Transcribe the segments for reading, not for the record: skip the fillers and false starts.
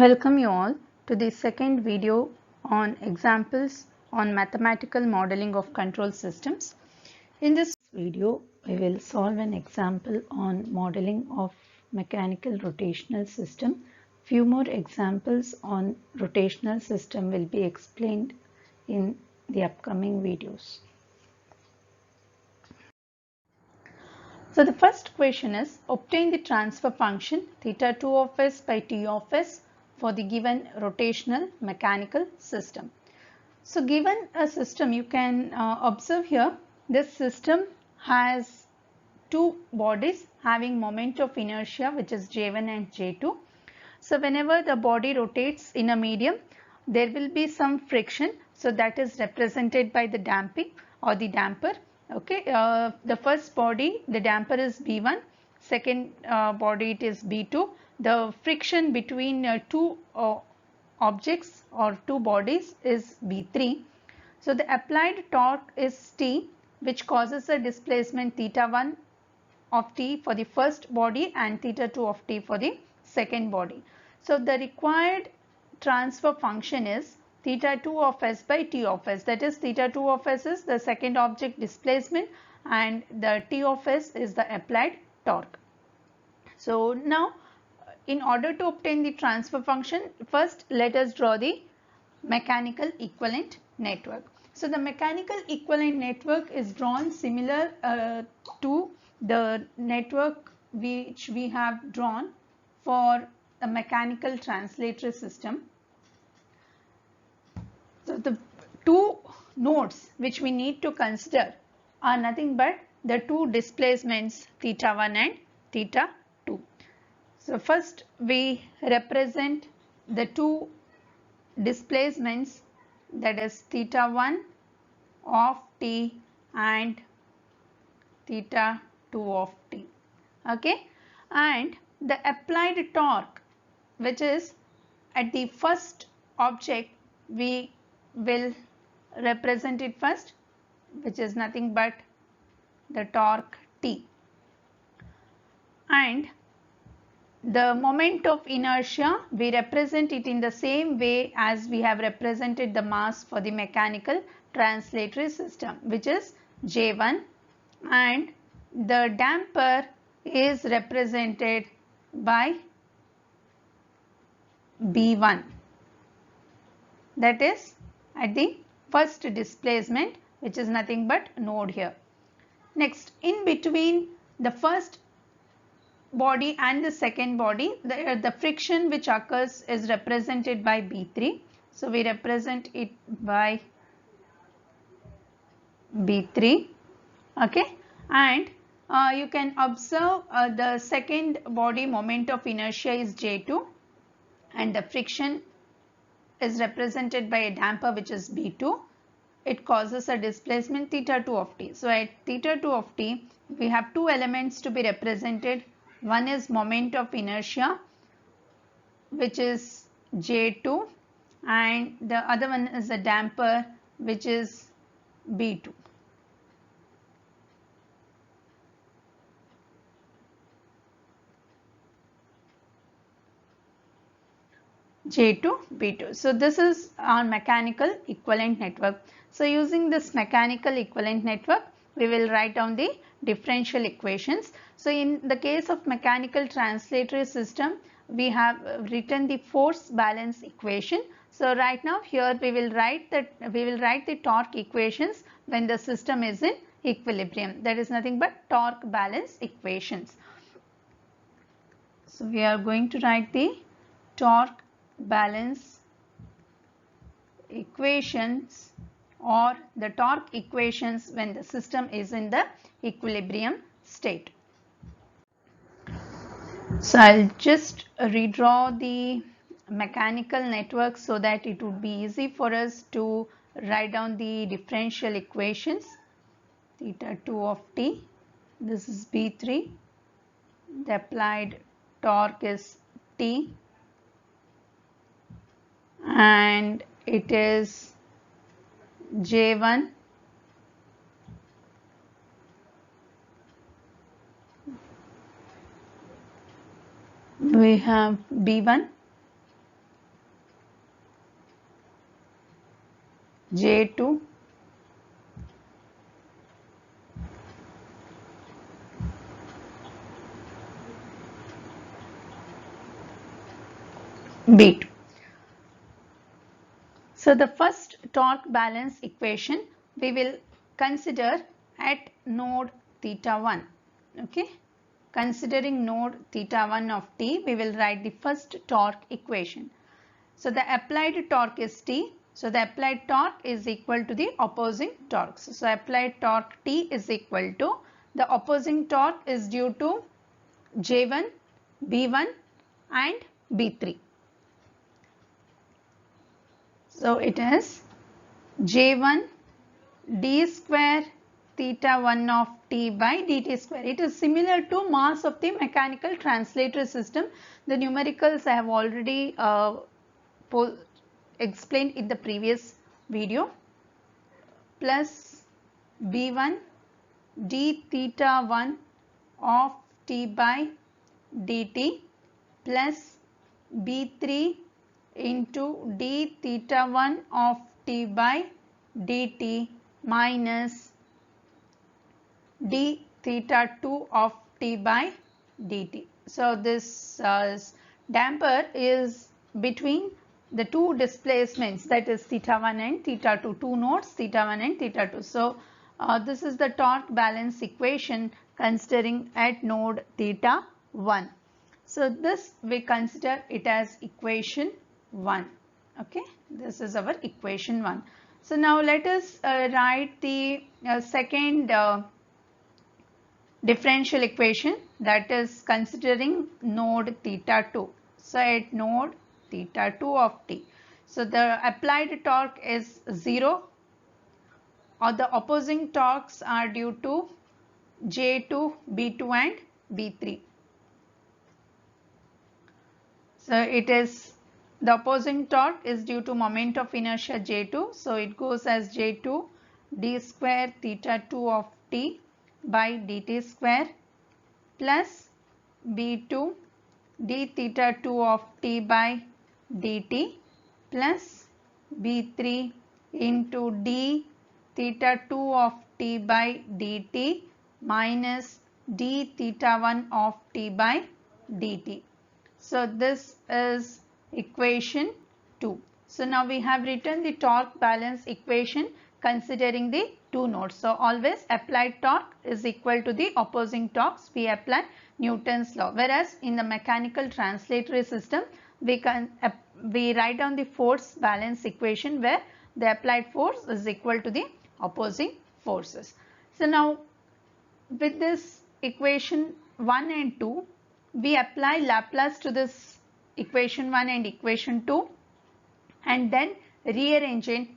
Welcome you all to the second video on examples on mathematical modeling of control systems. In this video, we will solve an example on modeling of mechanical rotational system. Few more examples on rotational system will be explained in the upcoming videos. So the first question is, obtain the transfer function theta 2 of s by t of s for the given rotational mechanical system. So given a system, you can observe here, this system has two bodies having moment of inertia, which is J1 and J2. So whenever the body rotates in a medium, there will be some friction. So that is represented by the damping or the damper. Okay, the first body, the damper is B1, second body it is B2. The friction between two objects or two bodies is B3. So the applied torque is T, which causes a displacement theta 1 of T for the first body and theta 2 of T for the second body. So the required transfer function is theta 2 of s by T of s, that is theta 2 of s is the second object displacement and the T of s is the applied torque. So now in order to obtain the transfer function, first let us draw the mechanical equivalent network. So the mechanical equivalent network is drawn similar to the network which we have drawn for a mechanical translatory system. So the two nodes which we need to consider are nothing but the two displacements theta 1 and theta 2. So first we represent the two displacements, that is theta 1 of t and theta 2 of t. Okay, and the applied torque, which is at the first object, we will represent it first, which is nothing but the torque T, and the moment of inertia we represent it in the same way as we have represented the mass for the mechanical translatory system, which is J1, and the damper is represented by B1, that is at the first displacement, which is nothing but node here. Next, in between the first body and the second body, the friction which occurs is represented by B3. So we represent it by B3. Okay, and you can observe the second body moment of inertia is J2 and the friction is represented by a damper which is B2. It causes a displacement theta 2 of t. So at theta 2 of t, we have two elements to be represented. One is moment of inertia, which is J2, and the other one is a damper, which is B2. J2, B2. So this is our mechanical equivalent network. So using this mechanical equivalent network, we will write down the differential equations. So in the case of mechanical translatory system, we have written the force balance equation. So right now here we will write the torque equations when the system is in equilibrium. That is nothing but torque balance equations. So we are going to write the torque balance equations or the torque equations when the system is in the equilibrium state. So I'll just redraw the mechanical network so that it would be easy for us to write down the differential equations. Theta 2 of t, this is B3, the applied torque is T, and it is J1 we have B1 J2 B2. So the first torque balance equation we will consider at node theta 1. Okay. Considering node theta 1 of T, we will write the first torque equation. So the applied torque is T. So the applied torque is equal to the opposing torques. So applied torque T is equal to the opposing torque is due to J1, B1 and B3. So it is J1 d square theta 1 of T by dt square. It is similar to mass of the mechanical translator system. The numericals I have already explained in the previous video, plus B1 d theta 1 of T by dt plus B3 into d theta 1 of T by dt minus d theta 2 of T by dt. So this damper is between the two displacements, that is theta 1 and theta 2, two nodes theta 1 and theta 2. So this is the torque balance equation considering at node theta 1. So this we consider it as equation 1. Okay, this is our equation 1. So now let us write the second differential equation, that is considering node theta 2. So at node theta 2 of T. So the applied torque is 0, or the opposing torques are due to J2, B2 and B3. So it is the opposing torque is due to moment of inertia J2. So it goes as J2 d square theta 2 of T by dt square plus B2 d theta 2 of T by dt plus B3 into d theta 2 of T by dt minus d theta 1 of T by dt. So this is equation 2. So now we have written the torque balance equation considering the two nodes. So always applied torque is equal to the opposing torques. We apply Newton's law. Whereas in the mechanical translatory system, we write down the force balance equation where the applied force is equal to the opposing forces. So now with this equation 1 and 2, we apply Laplace to this equation 1 and equation 2 and then rearrange it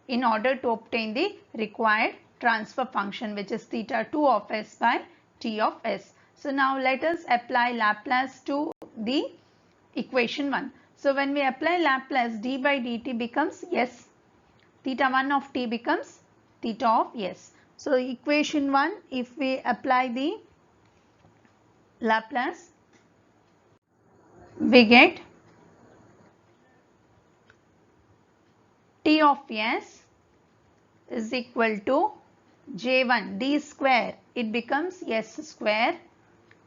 in order to obtain the required transfer function, which is theta 2 of s by T of s. So now let us apply Laplace to the equation 1. So when we apply Laplace, d by dt becomes s, theta 1 of t becomes theta of s. So equation 1, if we apply the Laplace, we get T of s is equal to J1 d square, it becomes s square,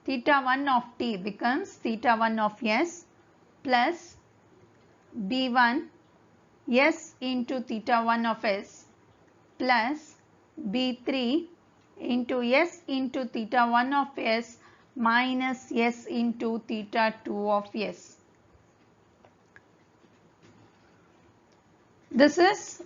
theta 1 of t becomes theta 1 of s plus B1 s into theta 1 of s plus B3 into s into theta 1 of s minus s into theta 2 of s. This is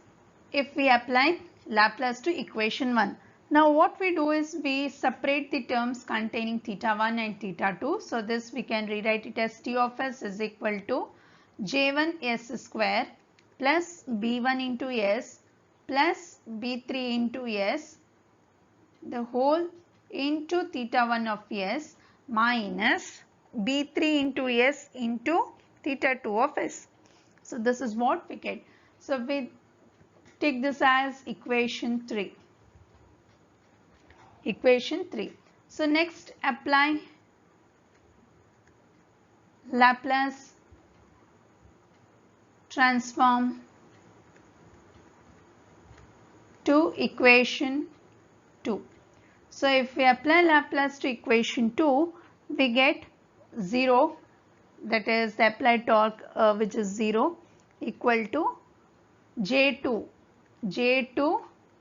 if we apply Laplace to equation 1. Now what we do is we separate the terms containing theta 1 and theta 2. So this we can rewrite it as T of s is equal to J1 s square plus B1 into s plus B3 into s, the whole into theta 1 of s minus B3 into s into theta 2 of s. So this is what we get. So we take this as equation 3. Equation 3. So next apply Laplace transform to equation 2. So if we apply Laplace to equation 2, we get 0, that is the applied torque which is 0, equal to J2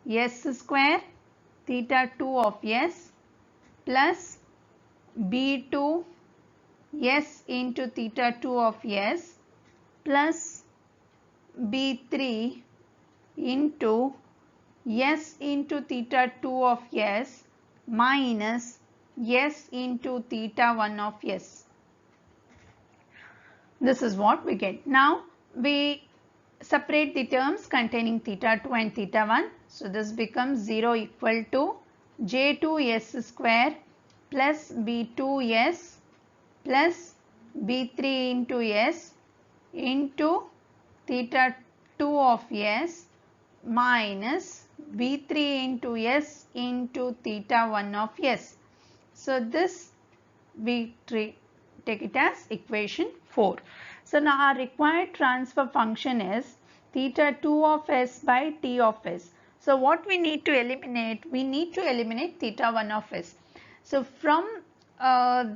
S square theta 2 of S plus B2 S into theta 2 of S plus B3 into S into theta 2 of S minus S into theta 1 of S. This is what we get. Now we separate the terms containing theta 2 and theta 1. So this becomes 0 equal to J2 S square plus B2 S plus B3 into S into theta 2 of S minus B3 into S into theta 1 of S. So this we take it as equation 4. So now our required transfer function is theta 2 of S by T of S. So what we need to eliminate? We need to eliminate theta 1 of S. So from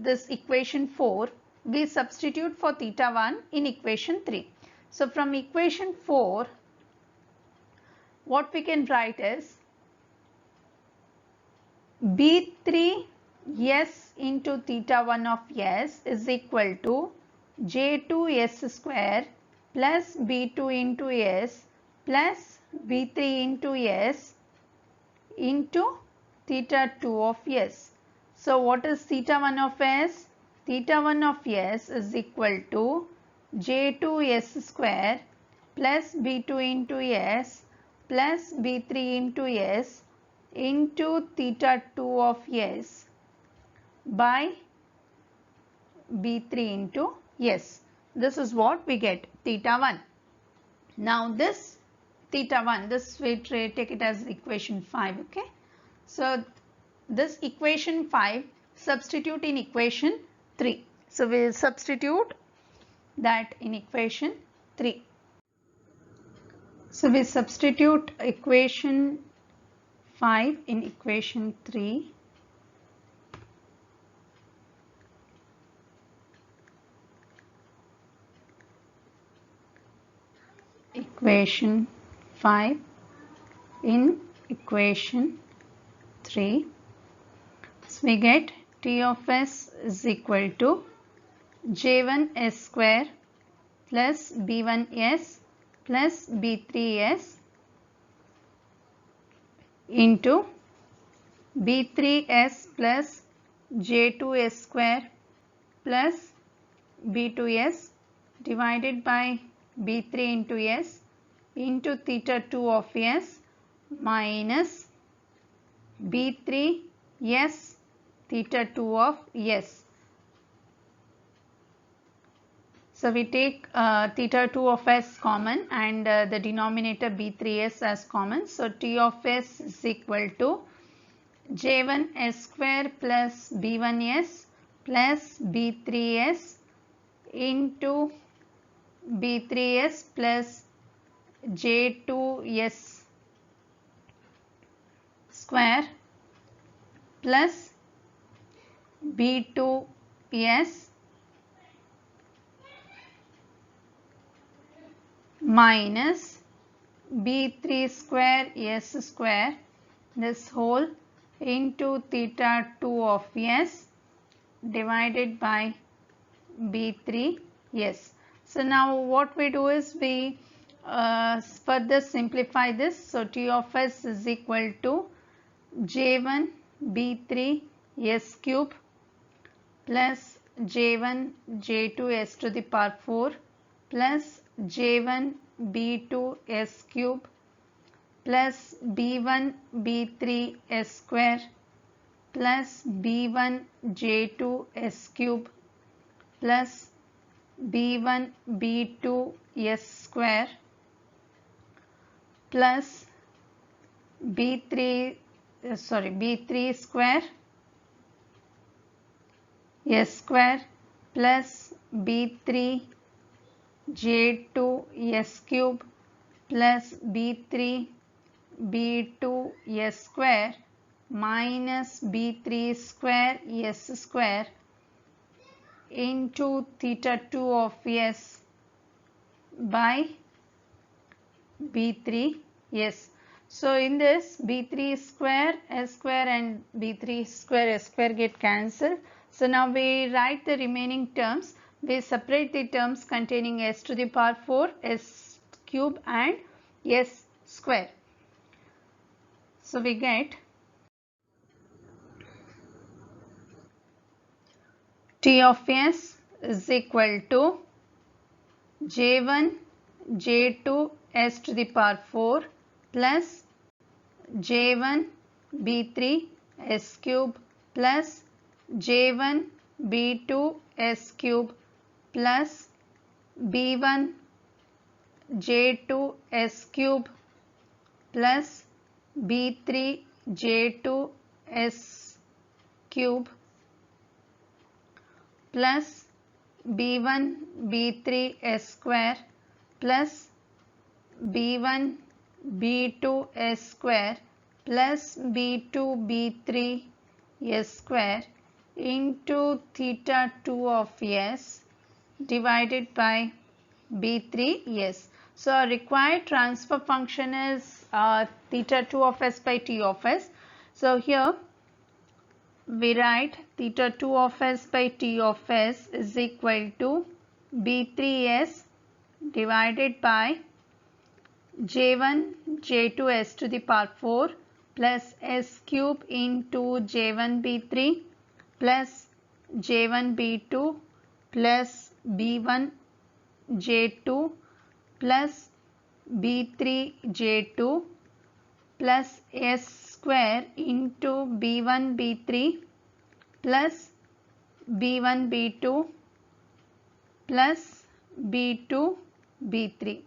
this equation 4, we substitute for theta 1 in equation 3. So from equation 4, what we can write is B3 S into theta 1 of S is equal to J2 S square plus B2 into S plus B3 into S into theta 2 of S. So what is theta 1 of S? Theta 1 of S is equal to J2 S square plus B2 into S plus B3 into S into theta 2 of S by B3 into S. This is what we get, theta 1. Now this theta 1, this we take it as equation 5, okay. So this equation 5 substitute in equation 3. So we will substitute that in equation 3. So we substitute equation 5 in equation 3. Equation 5 in equation 3. So we get T of S is equal to J1 S square plus B1 S plus B3 S into B3 S plus J2 S square plus B2 S divided by B3 into S into theta 2 of S minus B3 S theta 2 of S. So we take theta 2 of S common and the denominator B3S as common. So T of S is equal to J1 S square plus B1S plus B3S into B3S plus J2S square plus B2S minus B3 square S square, this whole into theta 2 of S divided by B3 S. So now what we do is we further simplify this. So T of S is equal to J1 B3 S cube plus J1 J2 S to the power 4 plus J1 B2 S cube plus B1 B3 S square plus B1 J2 S cube plus B1 B2 S square plus B3 square S square plus B3 J2 S cube plus B3 b2 s square minus b3 square s square into theta 2 of s by b3 s. So in this b3 square s square and b3 square s square get cancelled. So now we write the remaining terms. We separate the terms containing s to the power 4, s cube and s square. So we get T of s is equal to j1 j2 s to the power 4 plus j1 b3 s cube plus j1 b2 s cube plus b1 j2 s cube plus b3 j2 s cube plus b1 b3 s square plus b1 b2 s square plus b2 b3 s square into theta 2 of s divided by b3 s. So our required transfer function is theta 2 of s by t of s. So here we write theta 2 of s by t of s is equal to b3s divided by j1 j2 s to the power 4 plus s cube into j1 b3 plus j1 b2 plus b1 j2 plus b3 j2 plus s square into b1 b3 plus b1 b2 plus b2 b3.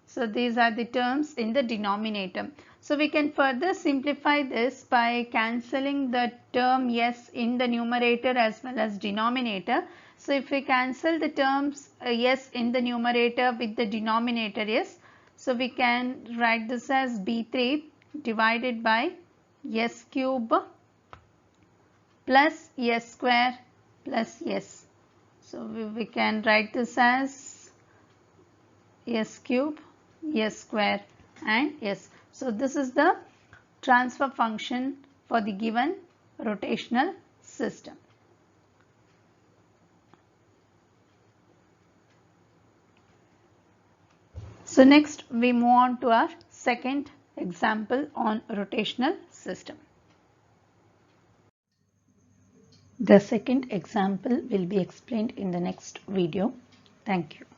So these are the terms in the denominator. So we can further simplify this by cancelling the term s in the numerator as well as denominator. So if we cancel the terms s in the numerator with the denominator s, so we can write this as b3 divided by s cube plus s square plus s. So we can write this as s cube, s square and s. So this is the transfer function for the given rotational system. So next we move on to our second example on rotational system. The second example will be explained in the next video. Thank you.